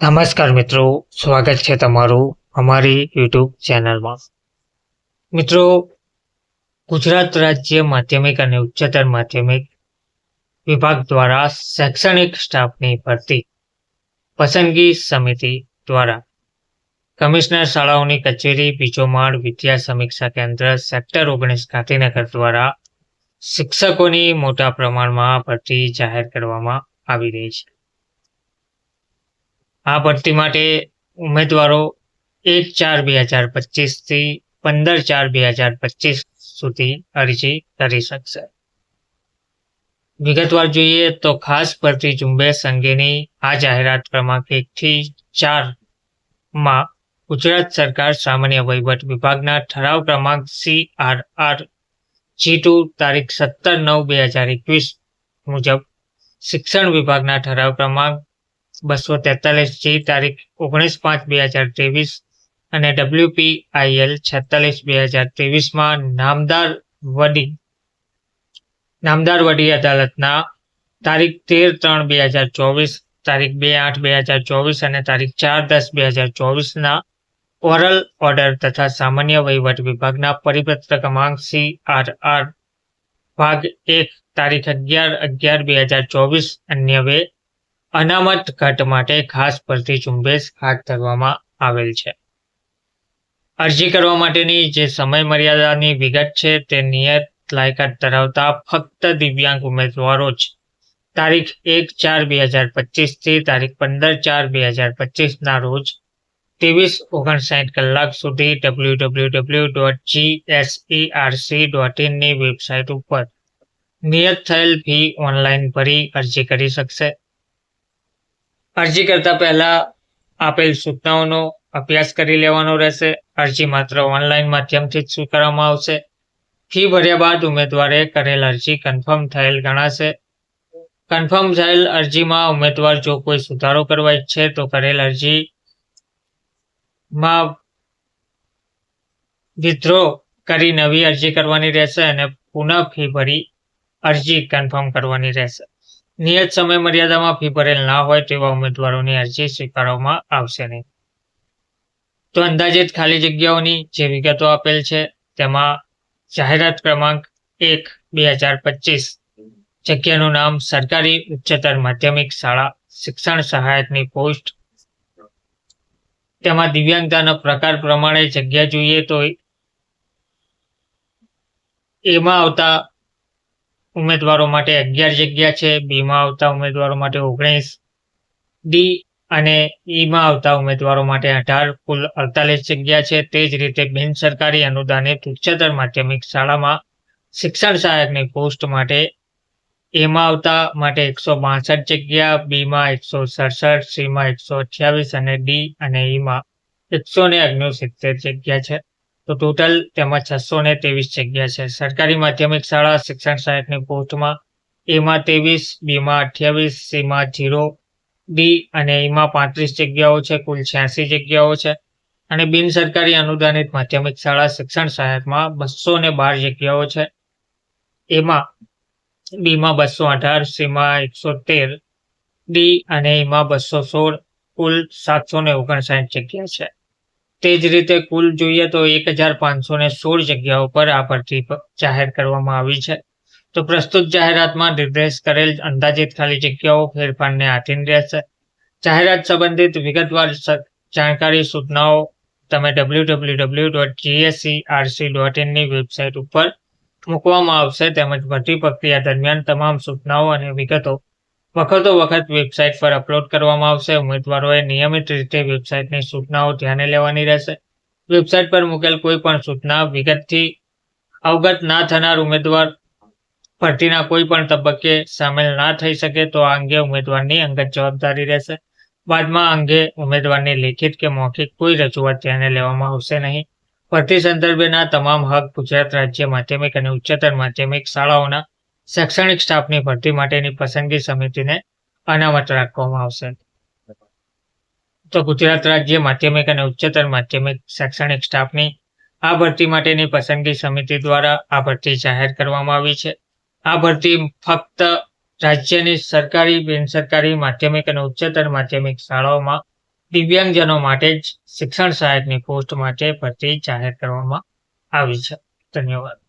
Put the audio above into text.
નમસ્કાર મિત્રો, સ્વાગત છે તમારું અમારી યુટ્યુબ ચેનલમાં. મિત્રો, ગુજરાત રાજ્ય માધ્યમિક અને ઉચ્ચતર માધ્યમિક વિભાગ દ્વારા શૈક્ષણિક સ્ટાફની ભરતી પસંદગી સમિતિ દ્વારા કમિશનર શાળાઓની કચેરી, બીજો માળ, વિદ્યા સમીક્ષા કેન્દ્ર, સેક્ટર 19 ગાંધીનગર દ્વારા શિક્ષકોની મોટા પ્રમાણમાં ભરતી જાહેર કરવામાં આવી રહી છે. આ ભરતી માટે ઉમેદવારો 1/4/2025 થી 15/4/2025 સુધી અરજી કરી શકશે. વિગતવાર જોઈએ તો ખાસ ભરતી ઝુંબેશ અંગેની આ જાહેરાત ક્રમાંક 1 થી 4 માં ગુજરાત સરકાર સામાન્ય વહીવટ વિભાગના ઠરાવ ક્રમાંક CRR G2 તારીખ 17/9/2021 મુજબ શિક્ષણ વિભાગના ઠરાવ ક્રમાંક 243 G તારીખ 19/5/2023 અને WPIL 46/2023 માં નામદાર વડી અદાલતના તારીખ 13/3/2024, તારીખ 2/8/2024 અને તારીખ 4/10/2024 ના ઓરલ ઓર્ડર તથા સામાન્ય વહીવટ વિભાગના પરિપત્ર ક્રમાંક CRR ભાગ 1 તારીખ 11/11/2024 અન્યવે અનામત ઘટ માટે ખાસ ભરતી ઝુંબેશ હાથ ધરવામાં આવેલ છે. અરજી કરવા માટેની જે સમય મર્યાદાની વિગત છે તે નિયત લાયકાત ધરાવતા ફક્ત દિવ્યાંગ ઉમેદવારો જ તારીખ 1/4/2025 થી તારીખ 15/4/2025 ના રોજ 23:59 કલાક સુધી www.gserc.in ની વેબસાઇટ ઉપર નિયત થયેલ ફી ઓનલાઈન ભરી અરજી કરી શકશે. અરજી કરતા પહેલા આપેલ સૂચનાઓનો અભ્યાસ કરી લેવાનો રહેશે. અરજી માત્ર ઓનલાઈન માધ્યમથી જ સ્વીકારવામાં આવશે. ફી ભર્યા બાદ ઉમેદવારે કરેલ અરજી કન્ફર્મ થયેલ ગણાશે. કન્ફર્મ થયેલ અરજીમાં ઉમેદવાર જો કોઈ સુધારો કરવા ઈચ્છે તો કરેલ અરજીમાં વિથડ્રો કરી નવી અરજી કરવાની રહેશે અને પુનઃ ફી ભરી અરજી કન્ફર્મ કરવાની રહેશે. નિયત સમય મર્યાદામાં ફી ભરેલ ના હોય તેવા ઉમેદવારોની અરજી સ્વીકારવામાં આવશે નહીં. તો અંદાજિત ખાલી જગ્યાઓની જે વિગતો આપેલ છે તેમાં જાહેરાત ક્રમાંક 1/2025 જગ્યાનું નામ સરકારી ઉચ્ચતર માધ્યમિક શાળા શિક્ષણ સહાયકની પોસ્ટ. તેમાં દિવ્યાંગતાના પ્રકાર પ્રમાણે જગ્યા જોઈએ તો એમાં આવતા ઉમેદવારો માટે 11 જગ્યા છે, બીમાં આવતા ઉમેદવારો માટે 19, ડી અને ઈમાં આવતા ઉમેદવારો માટે 18, કુલ 48 જગ્યા છે. તે જ રીતે બિન સરકારી અનુદાનિત ઉચ્ચતર માધ્યમિક શાળામાં શિક્ષણ સહાયકની પોસ્ટ માટે એમાં આવતા માટે 162 જગ્યા, બીમાં 167, સીમાં 128 અને ડી અને ઈમાં 169 જગ્યા છે. તો ટોટલ તેમાં 623 જગ્યા છે. સરકારી માધ્યમિક શાળા શિક્ષણ સહાયકની પોસ્ટમાં એમાં 23, બીમાં 28, સીમાં 0, ડી અને ઈમાં 35 જગ્યાઓ છે. કુલ 86 જગ્યાઓ છે. અને બિન સરકારી અનુદાનિત માધ્યમિક શાળા શિક્ષણ સહાયકમાં 212 જગ્યાઓ છે. એમાં બીમાં 218, સીમાં 113, ડી અને ઈમાં 216, કુલ 759 જગ્યા છે. તે જ રીતે કુલ જોઈએ તો 1516 જગ્યાઓ પર આ ભરતી જાહેર કરવામાં આવી છે. તો પ્રસ્તુત જાહેરાતમાં નિર્દેશ કરેલ અંદાજિત ખાલી જગ્યાઓ ફેરફારને આધીન રહેશે. જાહેરાત સંબંધિત વિગતવાર જાણકારી સૂચનાઓ તમે www.gscerc.in ની વેબસાઇટ ઉપર મૂકવામાં આવશે. તેમજ ભરતી પ્રક્રિયા દરમિયાન તમામ સૂચનાઓ અને વિગતો વખત વેબસાઇટ પર અપલોડ કરવામાં આવશે. ઉમેદવારોએ નિયમિત રીતે વેબસાઇટની સૂચનાઓ ધ્યાને લેવાની રહેશે. વેબસાઇટ પર મૂકેલ કોઈ પણ સૂચના વિગતથી અવગત ના થનાર ઉમેદવાર ભરતીના કોઈ પણ તબક્કે સામેલ ના થઈ શકે તો આ અંગે ઉમેદવારની અંગત જવાબદારી રહેશે. બાદમાં આ અંગે ઉમેદવારની લેખિત કે મૌખિક કોઈ રજૂઆત ધ્યાને લેવામાં આવશે નહીં. ભરતી સંદર્ભેના તમામ હક ગુજરાત રાજ્ય માધ્યમિક અને ઉચ્ચતર માધ્યમિક શાળાઓના શૈક્ષણિક સ્ટાફની ભરતી માટેની પસંદગી સમિતિને અનામત રાખવામાં આવશે. તો ગુજરાત રાજ્ય માધ્યમિક અને ઉચ્ચતર માધ્યમિક શૈક્ષણિક સ્ટાફની આ ભરતી માટેની પસંદગી સમિતિ દ્વારા આ ભરતી જાહેર કરવામાં આવી છે. આ ભરતી ફક્ત રાજ્યની સરકારી, બિનસરકારી માધ્યમિક અને ઉચ્ચતર માધ્યમિક શાળાઓમાં દિવ્યાંગજનો માટે જ શિક્ષણ સહાયકની પોસ્ટ માટે ભરતી જાહેર કરવામાં આવી છે. ધન્યવાદ.